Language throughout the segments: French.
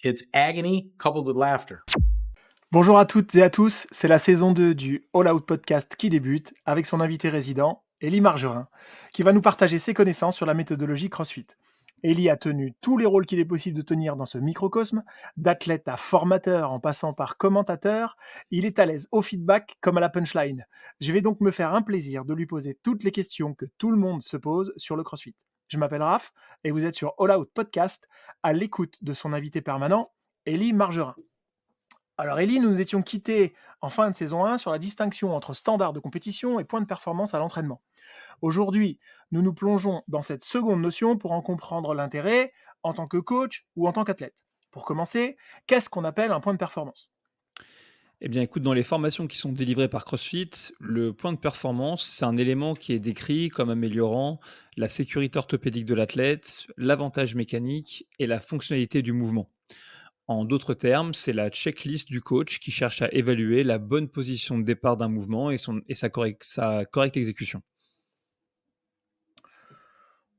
It's agony coupled with laughter. Bonjour à toutes et à tous, c'est la saison 2 du All Out Podcast qui débute avec son invité résident, Élie Margerin, qui va nous partager ses connaissances sur la méthodologie CrossFit. Élie a tenu tous les rôles qu'il est possible de tenir dans ce microcosme, d'athlète à formateur en passant par commentateur, il est à l'aise au feedback comme à la punchline. Je vais donc me faire un plaisir de lui poser toutes les questions que tout le monde se pose sur le CrossFit. Je m'appelle Raph et vous êtes sur All Out Podcast à l'écoute de son invité permanent, Élie Margerin. Alors Ellie, nous nous étions quittés en fin de saison 1 sur la distinction entre standard de compétition et point de performance à l'entraînement. Aujourd'hui, nous nous plongeons dans cette seconde notion pour en comprendre l'intérêt en tant que coach ou en tant qu'athlète. Pour commencer, qu'est-ce qu'on appelle un point de performance? Eh bien, écoute, dans les formations qui sont délivrées par CrossFit, le point de performance, c'est un élément qui est décrit comme améliorant la sécurité orthopédique de l'athlète, l'avantage mécanique et la fonctionnalité du mouvement. En d'autres termes, c'est la checklist du coach qui cherche à évaluer la bonne position de départ d'un mouvement et sa correcte exécution.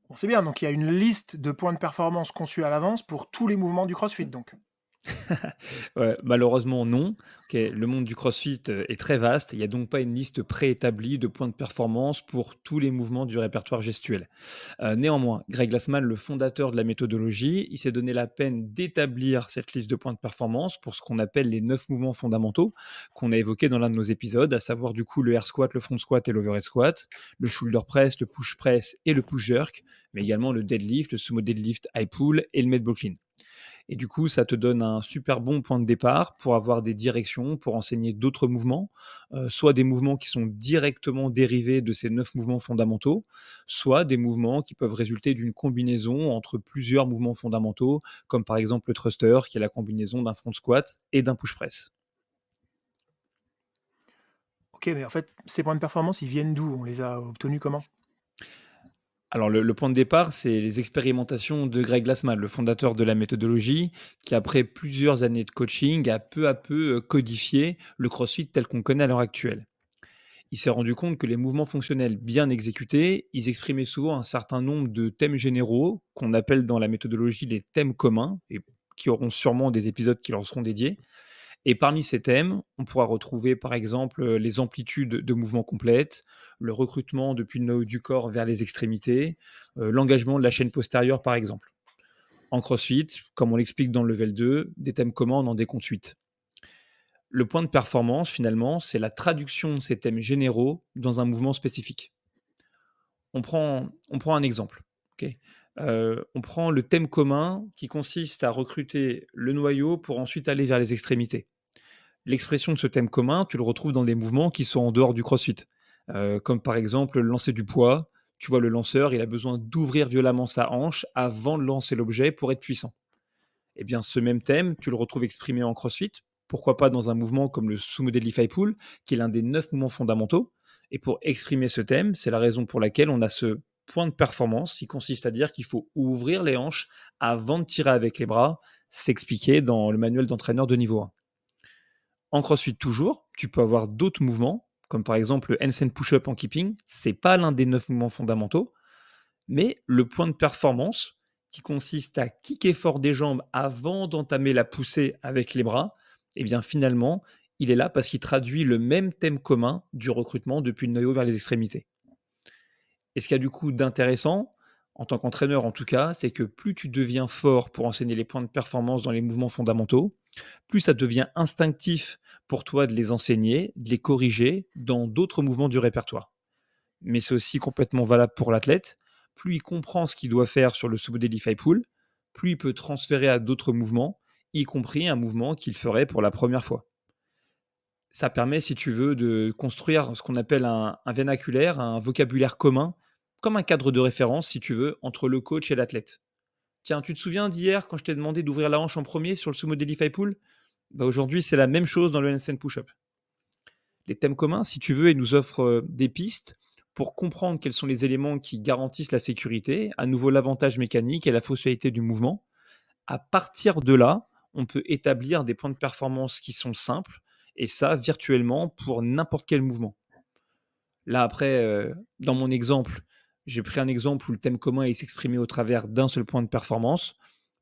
On sait bien, donc il y a une liste de points de performance conçus à l'avance pour tous les mouvements du CrossFit. Donc, Ouais, malheureusement, non. Ok, le monde du CrossFit est très vaste. Il n'y a donc pas une liste préétablie de points de performance pour tous les mouvements du répertoire gestuel. Néanmoins, Greg Glassman, le fondateur de la méthodologie, il s'est donné la peine d'établir cette liste de points de performance pour ce qu'on appelle les 9 mouvements fondamentaux qu'on a évoqués dans l'un de nos épisodes, à savoir du coup le air squat, le front squat et l'overhead squat, le shoulder press, le push press et le push jerk, mais également le deadlift, le sumo deadlift high pull et le med block clean. Et du coup, ça te donne un super bon point de départ pour avoir des directions, pour enseigner d'autres mouvements, soit des mouvements qui sont directement dérivés de ces 9 mouvements fondamentaux, soit des mouvements qui peuvent résulter d'une combinaison entre plusieurs mouvements fondamentaux, comme par exemple le thruster, qui est la combinaison d'un front squat et d'un push press. ok, mais en fait, ces points de performance, ils viennent d'où? On les a obtenus comment? Alors le point de départ, c'est les expérimentations de Greg Glassman, le fondateur de la méthodologie, qui après plusieurs années de coaching a peu à peu codifié le CrossFit tel qu'on connaît à l'heure actuelle. Il s'est rendu compte que les mouvements fonctionnels bien exécutés, ils exprimaient souvent un certain nombre de thèmes généraux qu'on appelle dans la méthodologie les thèmes communs et qui auront sûrement des épisodes qui leur seront dédiés. Et parmi ces thèmes, on pourra retrouver par exemple les amplitudes de mouvements complètes, le recrutement depuis le noyau du corps vers les extrémités, l'engagement de la chaîne postérieure par exemple. En CrossFit, comme on l'explique dans le level 2, des thèmes communs on en décompte 8. Le point de performance, finalement, c'est la traduction de ces thèmes généraux dans un mouvement spécifique. On prend un exemple. Ok. On prend le thème commun qui consiste à recruter le noyau pour ensuite aller vers les extrémités. L'expression de ce thème commun, tu le retrouves dans des mouvements qui sont en dehors du CrossFit, comme par exemple le lancer du poids. Tu vois, le lanceur, il a besoin d'ouvrir violemment sa hanche avant de lancer l'objet pour être puissant. Eh bien, ce même thème, tu le retrouves exprimé en CrossFit. Pourquoi pas dans un mouvement comme le sumo deadlift high pull, qui est l'un des 9 mouvements fondamentaux. Et pour exprimer ce thème, c'est la raison pour laquelle on a ce point de performance qui consiste à dire qu'il faut ouvrir les hanches avant de tirer avec les bras. C'est expliqué dans le manuel d'entraîneur de niveau 1. En CrossFit toujours, tu peux avoir d'autres mouvements, comme par exemple le handstand push-up en keeping. C'est pas l'un des 9 mouvements fondamentaux, mais le point de performance, qui consiste à kicker fort des jambes avant d'entamer la poussée avec les bras, eh bien finalement, il est là parce qu'il traduit le même thème commun du recrutement depuis le noyau vers les extrémités. Et ce qu'il y a du coup d'intéressant, en tant qu'entraîneur en tout cas, c'est que plus tu deviens fort pour enseigner les points de performance dans les mouvements fondamentaux, plus ça devient instinctif pour toi de les enseigner, de les corriger dans d'autres mouvements du répertoire. Mais c'est aussi complètement valable pour l'athlète. Plus il comprend ce qu'il doit faire sur le sumo deadlift high pull, plus il peut transférer à d'autres mouvements, y compris un mouvement qu'il ferait pour la première fois. Ça permet, si tu veux, de construire ce qu'on appelle un vernaculaire, un vocabulaire commun, comme un cadre de référence, si tu veux, entre le coach et l'athlète. Tiens, tu te souviens d'hier quand je t'ai demandé d'ouvrir la hanche en premier sur le sumo deadlift high pull? Bah, aujourd'hui, c'est la même chose dans le handstand push-up. Les thèmes communs, si tu veux, ils nous offrent des pistes pour comprendre quels sont les éléments qui garantissent la sécurité, à nouveau l'avantage mécanique et la fonctionnalité du mouvement. À partir de là, on peut établir des points de performance qui sont simples, et ça virtuellement pour n'importe quel mouvement. Là, après, dans mon exemple, j'ai pris un exemple où le thème commun il s'exprimait au travers d'un seul point de performance.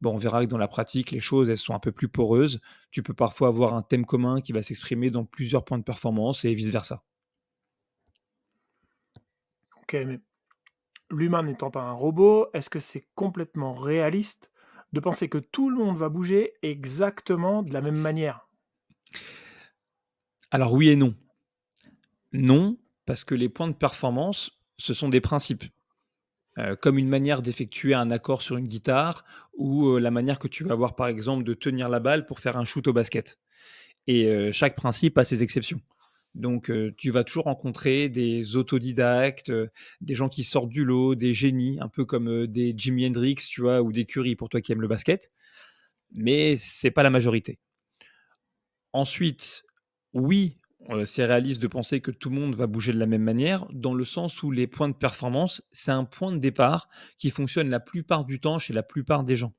Bon, on verra que dans la pratique, les choses, elles sont un peu plus poreuses. Tu peux parfois avoir un thème commun qui va s'exprimer dans plusieurs points de performance et vice-versa. Ok, mais l'humain n'étant pas un robot, est-ce que c'est complètement réaliste de penser que tout le monde va bouger exactement de la même manière? Alors oui et non. Non, parce que les points de performance, ce sont des principes. Comme une manière d'effectuer un accord sur une guitare ou, la manière que tu vas avoir, par exemple, de tenir la balle pour faire un shoot au basket et chaque principe a ses exceptions. Donc tu vas toujours rencontrer des autodidactes, des gens qui sortent du lot, des génies, un peu comme, des Jimi Hendrix, tu vois? Ou des Curry pour toi qui aimes le basket, mais c'est pas la majorité. Ensuite, oui, c'est réaliste de penser que tout le monde va bouger de la même manière, dans le sens où les points de performance, c'est un point de départ qui fonctionne la plupart du temps chez la plupart des gens.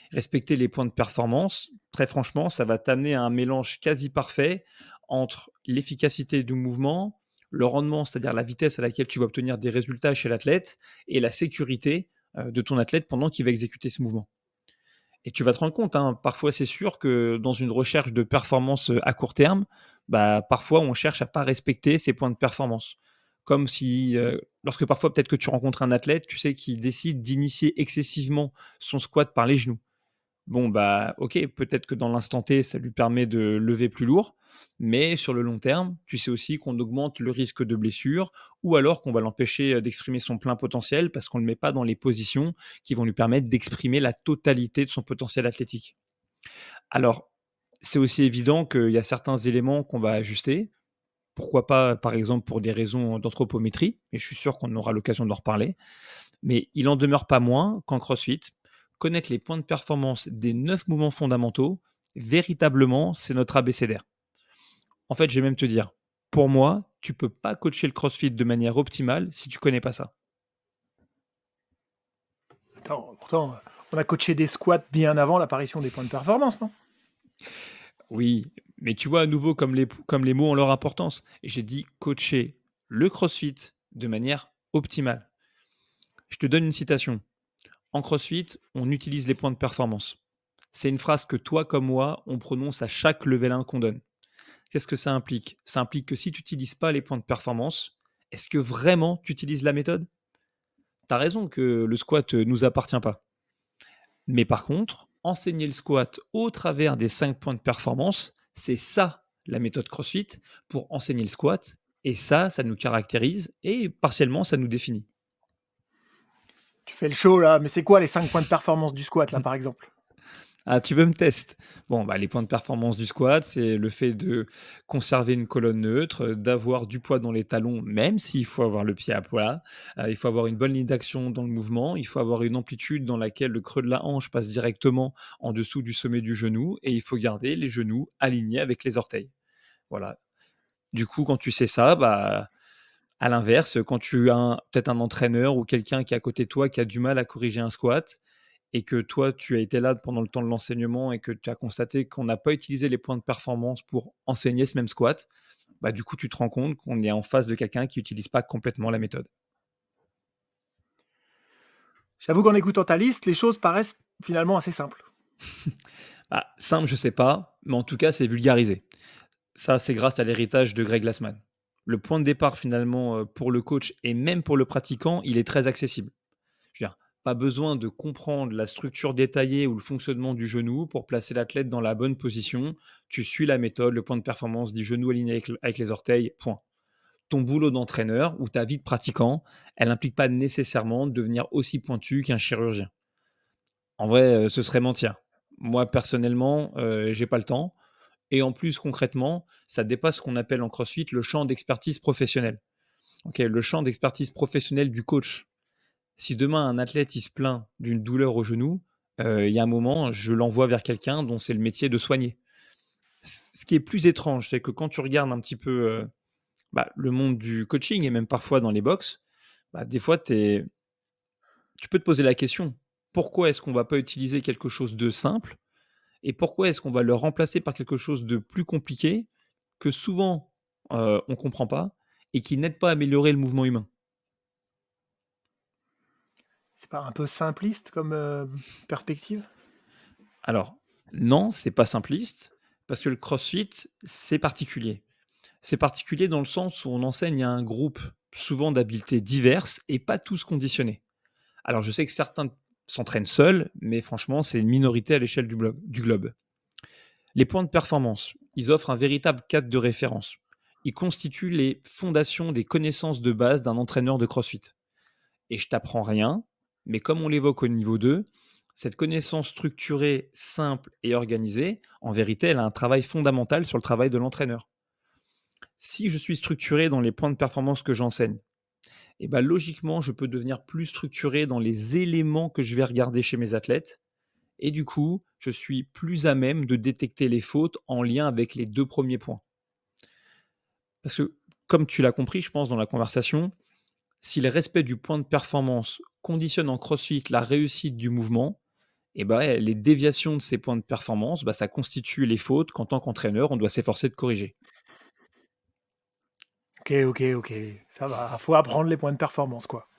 Respecter les points de performance, très franchement, ça va t'amener à un mélange quasi parfait entre l'efficacité du mouvement, le rendement, c'est-à-dire la vitesse à laquelle tu vas obtenir des résultats chez l'athlète, et la sécurité de ton athlète pendant qu'il va exécuter ce mouvement. Et tu vas te rendre compte, hein, parfois c'est sûr que dans une recherche de performance à court terme, bah, parfois on cherche à pas respecter ces points de performance. Comme si, lorsque parfois peut-être que tu rencontres un athlète, tu sais, qui décide d'initier excessivement son squat par les genoux. Bon, bah, OK, peut-être que dans l'instant T, ça lui permet de lever plus lourd, mais sur le long terme, tu sais aussi qu'on augmente le risque de blessure ou alors qu'on va l'empêcher, d'exprimer son plein potentiel parce qu'on ne le met pas dans les positions qui vont lui permettre d'exprimer la totalité de son potentiel athlétique. Alors, c'est aussi évident qu'il y a certains éléments qu'on va ajuster. Pourquoi pas, par exemple, pour des raisons d'anthropométrie, et je suis sûr qu'on aura l'occasion d'en reparler. Mais il en demeure pas moins qu'en CrossFit, connaître les points de performance des 9 mouvements fondamentaux, véritablement, c'est notre abécédaire. En fait, je vais même te dire, pour moi, tu peux pas coacher le CrossFit de manière optimale si tu connais pas ça. Attends, pourtant, on a coaché des squats bien avant l'apparition des points de performance, non? Oui, mais tu vois à nouveau comme les mots ont leur importance. Et j'ai dit coacher le CrossFit de manière optimale. Je te donne une citation. En CrossFit, on utilise les points de performance. C'est une phrase que toi comme moi, on prononce à chaque level 1 qu'on donne. Qu'est-ce que ça implique? Ça implique que si tu n'utilises pas les points de performance, est-ce que vraiment tu utilises la méthode? Tu as raison que le squat nous appartient pas. Mais par contre, enseigner le squat au travers des 5 points de performance, c'est ça la méthode CrossFit pour enseigner le squat. Et ça nous caractérise et partiellement, ça nous définit. Tu fais le show là, mais c'est quoi les 5 points de performance du squat là, par exemple? Ah, tu veux me tester? Bon, bah, les points de performance du squat, c'est le fait de conserver une colonne neutre, d'avoir du poids dans les talons, même s'il faut avoir le pied à plat. Il faut avoir une bonne ligne d'action dans le mouvement. Il faut avoir une amplitude dans laquelle le creux de la hanche passe directement en dessous du sommet du genou et il faut garder les genoux alignés avec les orteils. Voilà. Du coup, quand tu sais ça, bah, à l'inverse, quand tu as peut-être un entraîneur ou quelqu'un qui est à côté de toi qui a du mal à corriger un squat, et que toi, tu as été là pendant le temps de l'enseignement et que tu as constaté qu'on n'a pas utilisé les points de performance pour enseigner ce même squat, bah, du coup, tu te rends compte qu'on est en face de quelqu'un qui n'utilise pas complètement la méthode. J'avoue qu'en écoutant ta liste, les choses paraissent finalement assez simples. Bah, simple, je sais pas, mais en tout cas, c'est vulgarisé. Ça, c'est grâce à l'héritage de Greg Glassman. Le point de départ, finalement, pour le coach et même pour le pratiquant, il est très accessible. Je veux dire, pas besoin de comprendre la structure détaillée ou le fonctionnement du genou pour placer l'athlète dans la bonne position. Tu suis la méthode, le point de performance, dit genou aligné avec les orteils, point. Ton boulot d'entraîneur ou ta vie de pratiquant, elle n'implique pas nécessairement de devenir aussi pointu qu'un chirurgien. En vrai, ce serait mentir. Moi, personnellement, j'ai pas le temps. Et en plus, concrètement, ça dépasse ce qu'on appelle en CrossFit le champ d'expertise professionnelle. Ok, le champ d'expertise professionnelle du coach. Si demain un athlète il se plaint d'une douleur au genou, il y a un moment, je l'envoie vers quelqu'un dont c'est le métier de soigner. Ce qui est plus étrange, c'est que quand tu regardes un petit peu, bah, le monde du coaching et même parfois dans les box, bah, des fois tu peux te poser la question: «Pourquoi est-ce qu'on va pas utiliser quelque chose de simple et pourquoi est-ce qu'on va le remplacer par quelque chose de plus compliqué que souvent, on comprend pas et qui n'aide pas à améliorer le mouvement humain?» C'est pas un peu simpliste comme perspective? Alors, non, c'est pas simpliste, parce que le CrossFit, c'est particulier. C'est particulier dans le sens où on enseigne à un groupe, souvent d'habiletés diverses et pas tous conditionnés. Alors, je sais que certains s'entraînent seuls, mais franchement, c'est une minorité à l'échelle du globe. Les points de performance, ils offrent un véritable cadre de référence. Ils constituent les fondations des connaissances de base d'un entraîneur de CrossFit. Et je t'apprends rien, mais comme on l'évoque au niveau 2, cette connaissance structurée, simple et organisée, en vérité, elle a un travail fondamental sur le travail de l'entraîneur. Si je suis structuré dans les points de performance que j'enseigne, et ben logiquement, je peux devenir plus structuré dans les éléments que je vais regarder chez mes athlètes. Et du coup, je suis plus à même de détecter les fautes en lien avec les 2 premiers points. Parce que, comme tu l'as compris, je pense, dans la conversation, si le respect du point de performance conditionne en CrossFit la réussite du mouvement, et ben, ouais, les déviations de ces points de performance, bah, ça constitue les fautes qu'en tant qu'entraîneur, on doit s'efforcer de corriger. Ok, ok, ok. Ça va. Faut apprendre les points de performance, quoi.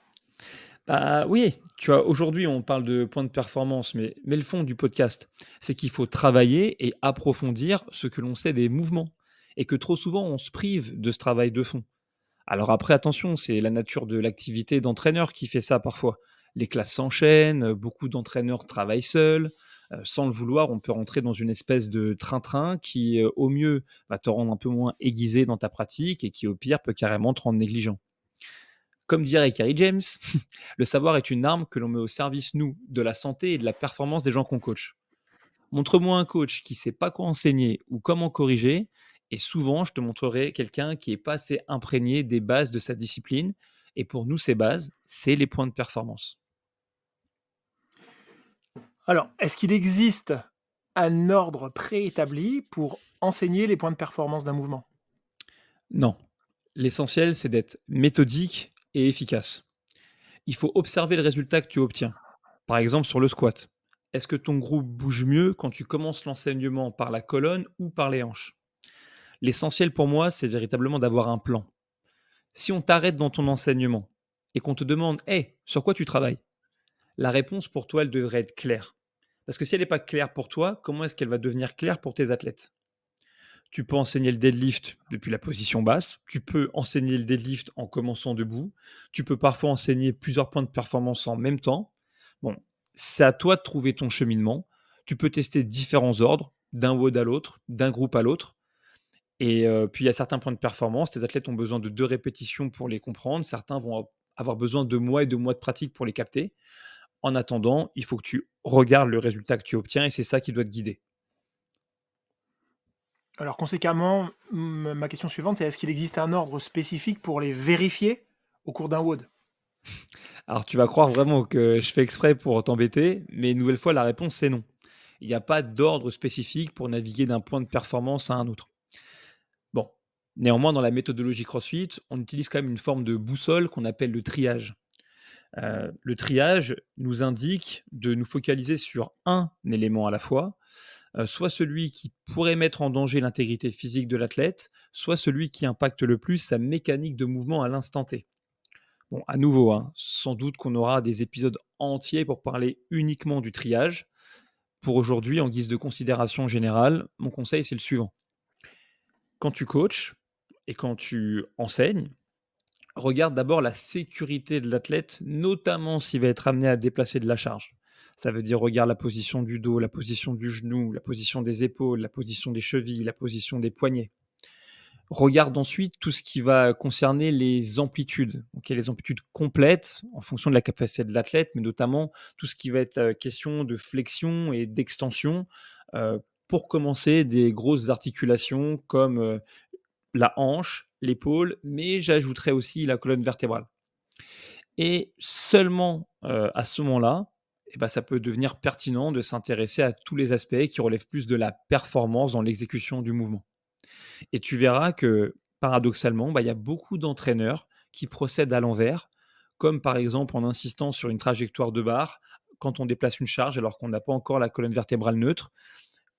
Bah oui, tu vois, aujourd'hui, on parle de points de performance, mais le fond du podcast, c'est qu'il faut travailler et approfondir ce que l'on sait des mouvements. Et que trop souvent, on se prive de ce travail de fond. Alors après, attention, c'est la nature de l'activité d'entraîneur qui fait ça parfois. Les classes s'enchaînent, beaucoup d'entraîneurs travaillent seuls. Sans le vouloir, on peut rentrer dans une espèce de train-train qui, au mieux, va te rendre un peu moins aiguisé dans ta pratique et qui, au pire, peut carrément te rendre négligent. Comme dirait Kerry James, le savoir est une arme que l'on met au service, nous, de la santé et de la performance des gens qu'on coach. Montre-moi un coach qui sait pas quoi enseigner ou comment corriger, et souvent, je te montrerai quelqu'un qui est pas assez imprégné des bases de sa discipline. Et pour nous, ces bases, c'est les points de performance. Alors, est-ce qu'il existe un ordre préétabli pour enseigner les points de performance d'un mouvement? Non. L'essentiel, c'est d'être méthodique et efficace. Il faut observer le résultat que tu obtiens. Par exemple, sur le squat. Est-ce que ton groupe bouge mieux quand tu commences l'enseignement par la colonne ou par les hanches? L'essentiel pour moi, c'est véritablement d'avoir un plan. Si on t'arrête dans ton enseignement et qu'on te demande: «Hey, sur quoi tu travailles?» La réponse pour toi, elle devrait être claire. Parce que si elle n'est pas claire pour toi, comment est-ce qu'elle va devenir claire pour tes athlètes? Tu peux enseigner le deadlift depuis la position basse, tu peux enseigner le deadlift en commençant debout, tu peux parfois enseigner plusieurs points de performance en même temps. Bon, c'est à toi de trouver ton cheminement. Tu peux tester différents ordres, d'un WOD à l'autre, d'un groupe à l'autre. Et puis il y a certains points de performance, tes athlètes ont besoin de 2 répétitions pour les comprendre, certains vont avoir besoin de mois et de mois de pratique pour les capter. En attendant, il faut que tu regardes le résultat que tu obtiens et c'est ça qui doit te guider. Alors conséquemment, ma question suivante, c'est est-ce qu'il existe un ordre spécifique pour les vérifier au cours d'un WOD? Alors tu vas croire vraiment que je fais exprès pour t'embêter, mais une nouvelle fois, la réponse c'est non. Il n'y a pas d'ordre spécifique pour naviguer d'un point de performance à un autre. Bon, néanmoins, dans la méthodologie CrossFit, on utilise quand même une forme de boussole qu'on appelle le triage. Le triage nous indique de nous focaliser sur un élément à la fois, soit celui qui pourrait mettre en danger l'intégrité physique de l'athlète, soit celui qui impacte le plus sa mécanique de mouvement à l'instant T. Bon, à nouveau, hein, sans doute qu'on aura des épisodes entiers pour parler uniquement du triage. Pour aujourd'hui, en guise de considération générale, mon conseil, c'est le suivant. Quand tu coaches et quand tu enseignes, regarde d'abord la sécurité de l'athlète, notamment s'il va être amené à déplacer de la charge. Ça veut dire regarde la position du dos, la position du genou, la position des épaules, la position des chevilles, la position des poignets. Regarde ensuite tout ce qui va concerner les amplitudes, OK, les amplitudes complètes en fonction de la capacité de l'athlète, mais notamment tout ce qui va être, question de flexion et d'extension, pour commencer des grosses articulations comme, la hanche, l'épaule, mais j'ajouterais aussi la colonne vertébrale. Et seulement, à ce moment-là, et bah, ça peut devenir pertinent de s'intéresser à tous les aspects qui relèvent plus de la performance dans l'exécution du mouvement. Et tu verras que, paradoxalement, bah, il y a beaucoup d'entraîneurs qui procèdent à l'envers, comme par exemple en insistant sur une trajectoire de barre quand on déplace une charge alors qu'on n'a pas encore la colonne vertébrale neutre,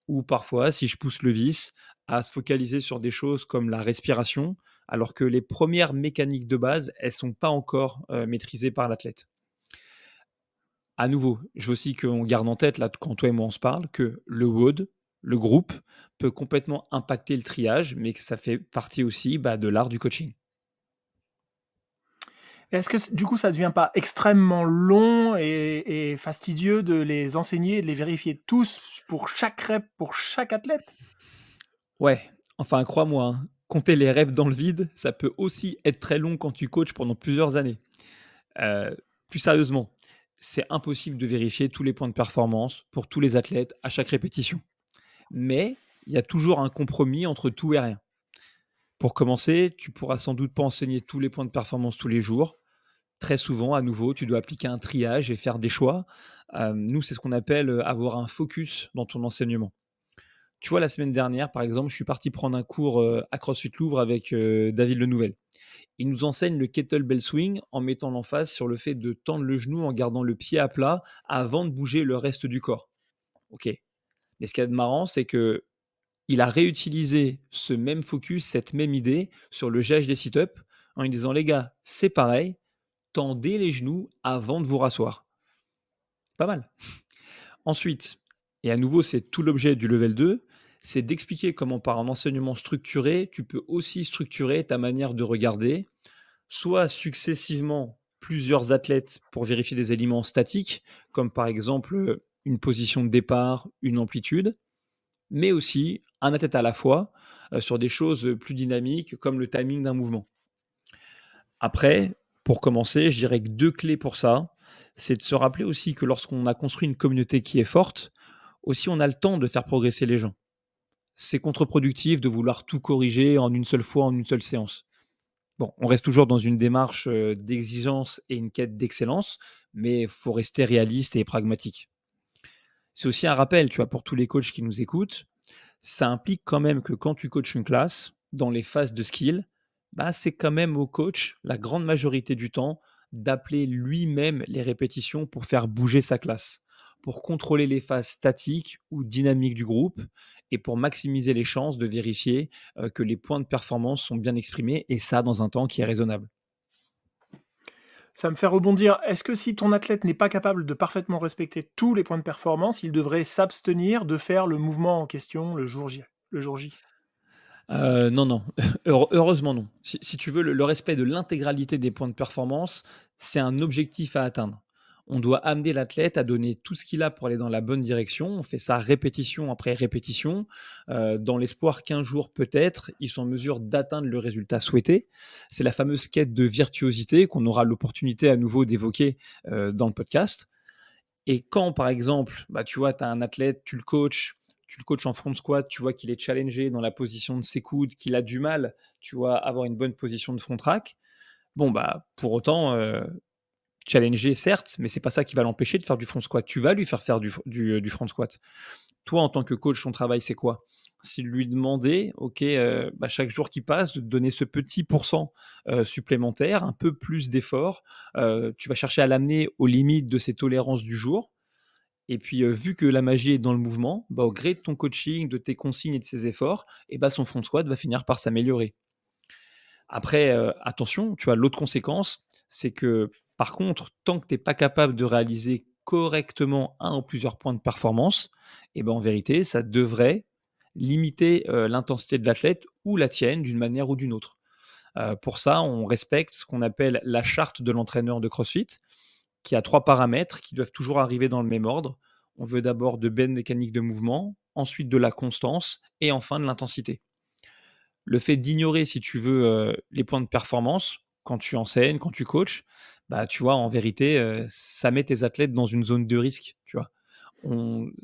ou parfois, si je pousse le vice, à se focaliser sur des choses comme la respiration, alors que les premières mécaniques de base, elles sont pas encore, maîtrisées par l'athlète. À nouveau, je veux aussi qu'on garde en tête, là, quand toi et moi on se parle, que le WOD, le groupe, peut complètement impacter le triage, mais que ça fait partie aussi de l'art du coaching. Est-ce que du coup, ça devient pas extrêmement long et fastidieux de les enseigner et de les vérifier tous pour chaque rep, pour chaque athlète? Ouais, enfin, crois-moi, hein, compter les reps dans le vide, ça peut aussi être très long quand tu coaches pendant plusieurs années. Plus sérieusement, c'est impossible de vérifier tous les points de performance pour tous les athlètes à chaque répétition. Mais il y a toujours un compromis entre tout et rien. Pour commencer, tu pourras sans doute pas enseigner tous les points de performance tous les jours. Très souvent, à nouveau, tu dois appliquer un triage et faire des choix. Nous, c'est ce qu'on appelle avoir un focus dans ton enseignement. Tu vois, la semaine dernière, par exemple, je suis parti prendre un cours à CrossFit Louvre avec David Lenouvel. Il nous enseigne le kettlebell swing en mettant l'emphase sur le fait de tendre le genou en gardant le pied à plat avant de bouger le reste du corps. Ok. Mais ce qu'il y a de marrant, c'est que il a réutilisé ce même focus, cette même idée sur le GH des sit-ups en lui disant les gars, c'est pareil, tendez les genoux avant de vous rasseoir. Pas mal. Ensuite, et à nouveau, c'est tout l'objet du level 2, c'est d'expliquer comment par un enseignement structuré, tu peux aussi structurer ta manière de regarder, soit successivement plusieurs athlètes pour vérifier des éléments statiques, comme par exemple une position de départ, une amplitude, mais aussi un athlète à la fois sur des choses plus dynamiques comme le timing d'un mouvement. Après, pour commencer, je dirais que 2 clés pour ça, c'est de se rappeler aussi que lorsqu'on a construit une communauté qui est forte, aussi on a le temps de faire progresser les gens. C'est contre-productif de vouloir tout corriger en une seule fois, en une seule séance. Bon, on reste toujours dans une démarche d'exigence et une quête d'excellence, mais il faut rester réaliste et pragmatique. C'est aussi un rappel, tu vois, pour tous les coachs qui nous écoutent, ça implique quand même que quand tu coaches une classe, dans les phases de skill, c'est quand même au coach, la grande majorité du temps, d'appeler lui-même les répétitions pour faire bouger sa classe, pour contrôler les phases statiques ou dynamiques du groupe et pour maximiser les chances de vérifier que les points de performance sont bien exprimés et ça dans un temps qui est raisonnable. Ça me fait rebondir. Est-ce que si ton athlète n'est pas capable de parfaitement respecter tous les points de performance, il devrait s'abstenir de faire le mouvement en question le jour J? Le jour J? Non, non, heureusement non. Si tu veux, le respect de l'intégralité des points de performance, c'est un objectif à atteindre. On doit amener l'athlète à donner tout ce qu'il a pour aller dans la bonne direction. On fait ça répétition après répétition, dans l'espoir qu'un jour, peut-être, ils sont en mesure d'atteindre le résultat souhaité. C'est la fameuse quête de virtuosité qu'on aura l'opportunité à nouveau d'évoquer, dans le podcast. Et quand, par exemple, tu vois, tu as un athlète, tu le coaches en front squat, tu vois qu'il est challengé dans la position de ses coudes, qu'il a du mal, tu vois, à avoir une bonne position de front rack. Bon, pour autant, challenger, certes, mais c'est pas ça qui va l'empêcher de faire du front squat. Tu vas lui faire du front squat. Toi, en tant que coach, ton travail, c'est quoi? C'est de lui demander, OK, chaque jour qui passe, de te donner ce petit pourcent supplémentaire, un peu plus d'effort. Tu vas chercher à l'amener aux limites de ses tolérances du jour. Et puis, vu que la magie est dans le mouvement, au gré de ton coaching, de tes consignes et de ses efforts, son front squat va finir par s'améliorer. Après, attention, tu vois, l'autre conséquence, c'est que, par contre, tant que tu es pas capable de réaliser correctement un ou plusieurs points de performance, en vérité, ça devrait limiter, l'intensité de l'athlète ou la tienne d'une manière ou d'une autre. Pour ça, on respecte ce qu'on appelle la charte de l'entraîneur de CrossFit, qui a 3 paramètres qui doivent toujours arriver dans le même ordre. On veut d'abord de belles mécaniques de mouvement, ensuite de la constance et enfin de l'intensité. Le fait d'ignorer, si tu veux, les points de performance quand tu enseignes, quand tu coaches, tu vois, en vérité, ça met tes athlètes dans une zone de risque, tu vois?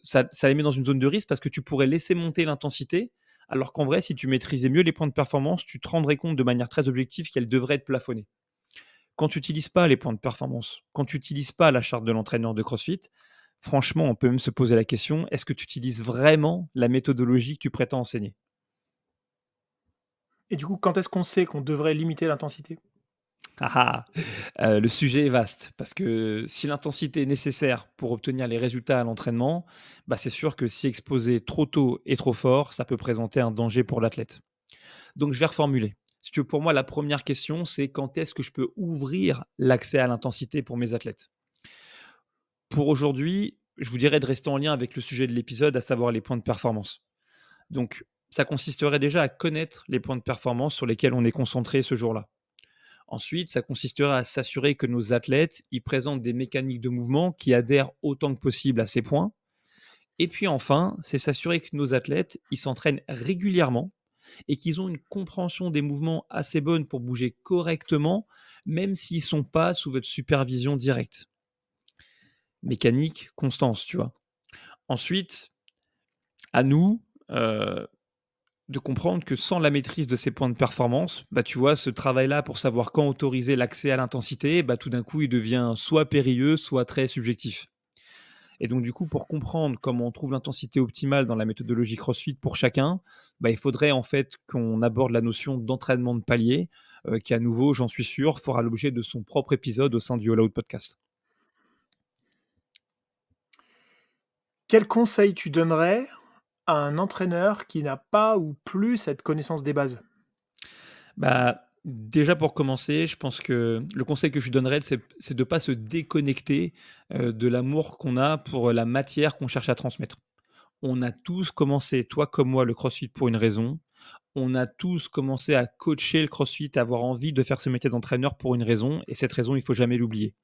Ça les met dans une zone de risque parce que tu pourrais laisser monter l'intensité, alors qu'en vrai, si tu maîtrisais mieux les points de performance, tu te rendrais compte de manière très objective qu'elles devraient être plafonnées. Quand tu n'utilises pas les points de performance, quand tu n'utilises pas la charte de l'entraîneur de CrossFit, franchement, on peut même se poser la question, est-ce que tu utilises vraiment la méthodologie que tu prétends enseigner? Et du coup, quand est-ce qu'on sait qu'on devrait limiter l'intensité? Ah Le sujet est vaste parce que si l'intensité est nécessaire pour obtenir les résultats à l'entraînement, c'est sûr que si exposé trop tôt et trop fort, ça peut présenter un danger pour l'athlète. Donc je vais reformuler. Si tu veux, pour moi, la première question, c'est quand est-ce que je peux ouvrir l'accès à l'intensité pour mes athlètes? Pour aujourd'hui, je vous dirais de rester en lien avec le sujet de l'épisode, à savoir les points de performance. Donc, ça consisterait déjà à connaître les points de performance sur lesquels on est concentré ce jour-là. Ensuite, ça consisterait à s'assurer que nos athlètes y présentent des mécaniques de mouvement qui adhèrent autant que possible à ces points. Et puis enfin, c'est s'assurer que nos athlètes ils s'entraînent régulièrement et qu'ils ont une compréhension des mouvements assez bonne pour bouger correctement, même s'ils ne sont pas sous votre supervision directe. Mécanique, constance, tu vois. Ensuite, à nous de comprendre que sans la maîtrise de ces points de performance, bah, tu vois, ce travail-là pour savoir quand autoriser l'accès à l'intensité, bah, tout d'un coup, il devient soit périlleux, soit très subjectif. Et donc, du coup, pour comprendre comment on trouve l'intensité optimale dans la méthodologie CrossFit pour chacun, bah, il faudrait en fait qu'on aborde la notion d'entraînement de palier, qui à nouveau, j'en suis sûr, fera l'objet de son propre épisode au sein du All Out Podcast. Quel conseil tu donnerais à un entraîneur qui n'a pas ou plus cette connaissance des bases? Bah, déjà pour commencer, je pense que le conseil que je lui donnerais, c'est de ne pas se déconnecter, de l'amour qu'on a pour la matière qu'on cherche à transmettre. On a tous commencé, toi comme moi, le CrossFit pour une raison. On a tous commencé à coacher le CrossFit, à avoir envie de faire ce métier d'entraîneur pour une raison et cette raison, il faut jamais l'oublier.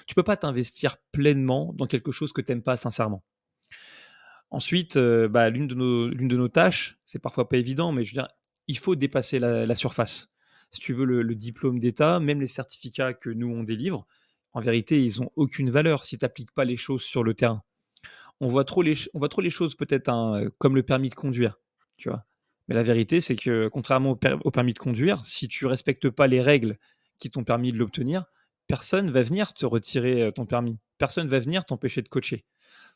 Tu peux pas t'investir pleinement dans quelque chose que tu aimes pas sincèrement. Ensuite, bah, l'une de nos tâches, c'est parfois pas évident, mais je veux dire, il faut dépasser la surface. Si tu veux le diplôme d'État, même les certificats que nous on délivre, en vérité, ils ont aucune valeur si tu appliques pas les choses sur le terrain. On voit trop les choses peut-être, hein, comme le permis de conduire, tu vois? Mais la vérité, c'est que contrairement au permis de conduire, si tu respectes pas les règles qui t'ont permis de l'obtenir, personne va venir te retirer, ton permis. Personne va venir t'empêcher de coacher.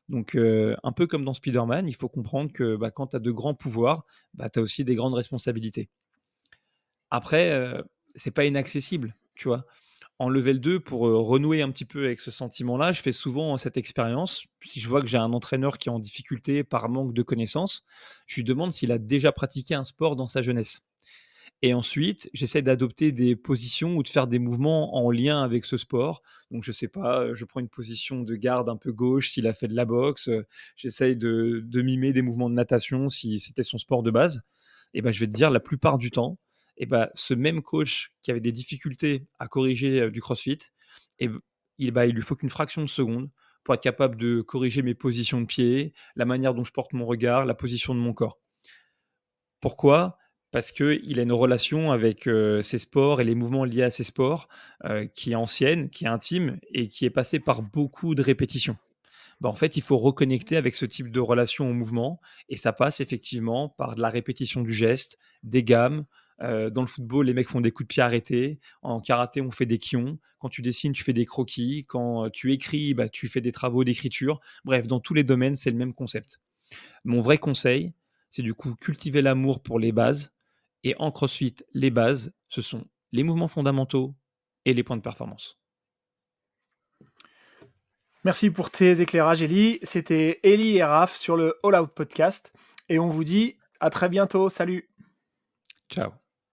Donc, un peu comme dans Spider-Man, il faut comprendre que, bah, quand tu as de grands pouvoirs, bah, tu as aussi des grandes responsabilités. Après, c'est pas inaccessible, tu vois? En level 2 pour, renouer un petit peu avec ce sentiment-là, je fais souvent cette expérience. Si je vois que j'ai un entraîneur qui est en difficulté par manque de connaissances, je lui demande s'il a déjà pratiqué un sport dans sa jeunesse. Et ensuite, j'essaie d'adopter des positions ou de faire des mouvements en lien avec ce sport. Donc je sais pas, je prends une position de garde un peu gauche s'il a fait de la boxe, j'essaye de mimer des mouvements de natation si c'était son sport de base. Et ben je vais te dire la plupart du temps, et ben ce même coach qui avait des difficultés à corriger, du crossfit et b il lui faut qu'une fraction de seconde pour être capable de corriger mes positions de pied, la manière dont je porte mon regard, la position de mon corps. Pourquoi? Parce qu'il a une relation avec, ces sports et les mouvements liés à ces sports, qui est ancienne, qui est intime et qui est passée par beaucoup de répétitions. Bah, en fait, il faut reconnecter avec ce type de relation au mouvement et ça passe effectivement par de la répétition du geste, des gammes. Dans le football, les mecs font des coups de pied arrêtés. En karaté, on fait des kions. Quand tu dessines, tu fais des croquis. Quand, tu écris, bah, tu fais des travaux d'écriture. Bref, dans tous les domaines, c'est le même concept. Mon vrai conseil, c'est du coup cultiver l'amour pour les bases. Et en CrossFit, les bases, ce sont les mouvements fondamentaux et les points de performance. Merci pour tes éclairages, Ellie. C'était Ellie et Raph sur le All Out Podcast et on vous dit à très bientôt. Salut! Ciao.